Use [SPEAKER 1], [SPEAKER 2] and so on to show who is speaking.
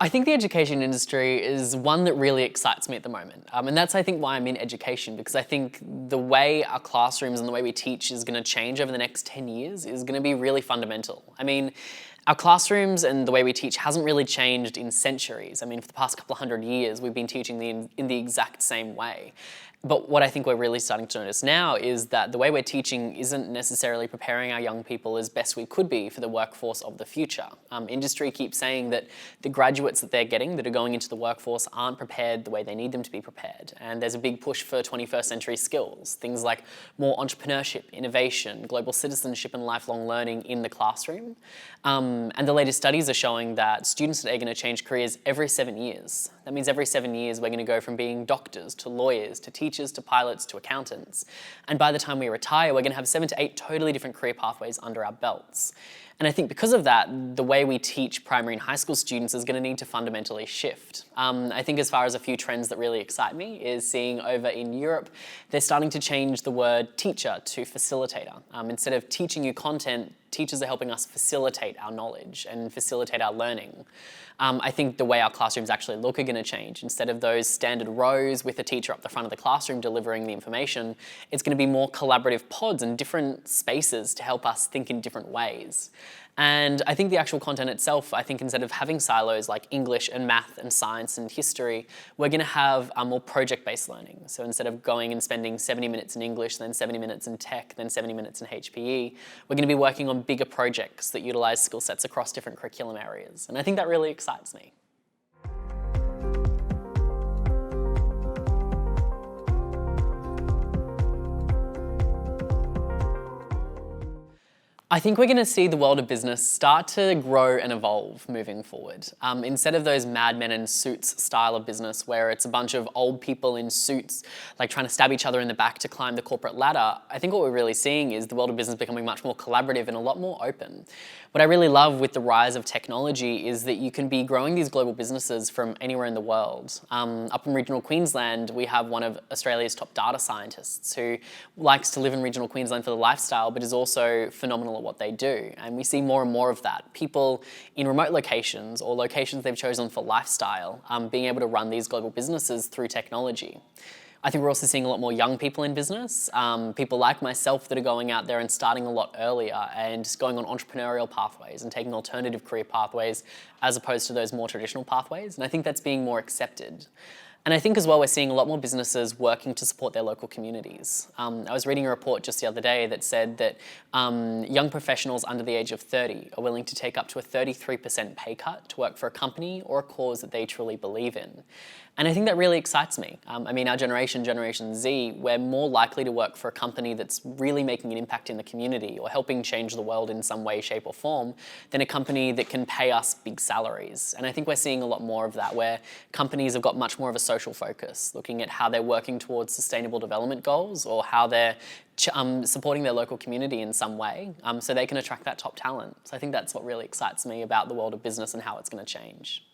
[SPEAKER 1] I think the education industry is one that really excites me at the moment. And that's, I think, why I'm in education, because I think the way our classrooms and the way we teach is going to change over the next 10 years is going to be really fundamental. I mean, our classrooms and the way we teach hasn't really changed in centuries. I mean, for the past couple of hundred years, we've been teaching in the exact same way. But what I think we're really starting to notice now is that the way we're teaching isn't necessarily preparing our young people as best we could be for the workforce of the future. Industry keeps saying that the graduates that they're getting that are going into the workforce aren't prepared the way they need them to be prepared. And there's a big push for 21st century skills, things like more entrepreneurship, innovation, global citizenship and lifelong learning in the classroom. And the latest studies are showing that students are going to change careers every 7 years. That means every 7 years we're going to go from being doctors to lawyers to teachers to pilots to accountants. And by the time we retire, we're going to have 7 to 8 totally different career pathways under our belts. And I think because of that, the way we teach primary and high school students is going to need to fundamentally shift. I think as far as a few trends that really excite me is seeing over in Europe, they're starting to change the word teacher to facilitator. Instead of teaching you content, teachers are helping us facilitate our knowledge and facilitate our learning. I think the way our classrooms actually look are going to change. Instead of those standard rows with a teacher up the front of the classroom delivering the information, it's going to be more collaborative pods and different spaces to help us think in different ways. And I think the actual content itself, I think instead of having silos like English and math and science and history, we're going to have more project-based learning. So instead of going and spending 70 minutes in English, then 70 minutes in tech, then 70 minutes in HPE, we're going to be working on bigger projects that utilize skill sets across different curriculum areas. And I think that really excites me. I think we're going to see the world of business start to grow and evolve moving forward. Instead of those madmen in suits style of business where it's a bunch of old people in suits like trying to stab each other in the back to climb the corporate ladder, I think what we're really seeing is the world of business becoming much more collaborative and a lot more open. What I really love with the rise of technology is that you can be growing these global businesses from anywhere in the world. Up in regional Queensland, we have one of Australia's top data scientists who likes to live in regional Queensland for the lifestyle, but is also phenomenal at what they do. And we see more and more of that. People in remote locations or locations they've chosen for lifestyle, being able to run these global businesses through technology. I think we're also seeing a lot more young people in business, people like myself that are going out there and starting a lot earlier and just going on entrepreneurial pathways and taking alternative career pathways as opposed to those more traditional pathways. And I think that's being more accepted. And I think as well we're seeing a lot more businesses working to support their local communities. I was reading a report just the other day that said that young professionals under the age of 30 are willing to take up to a 33% pay cut to work for a company or a cause that they truly believe in. And I think that really excites me. I mean, our generation, Generation Z, we're more likely to work for a company that's really making an impact in the community or helping change the world in some way, shape or form than a company that can pay us big salaries. And I think we're seeing a lot more of that where companies have got much more of a social focus, looking at how they're working towards sustainable development goals or how they're supporting their local community in some way so they can attract that top talent. So I think that's what really excites me about the world of business and how it's going to change.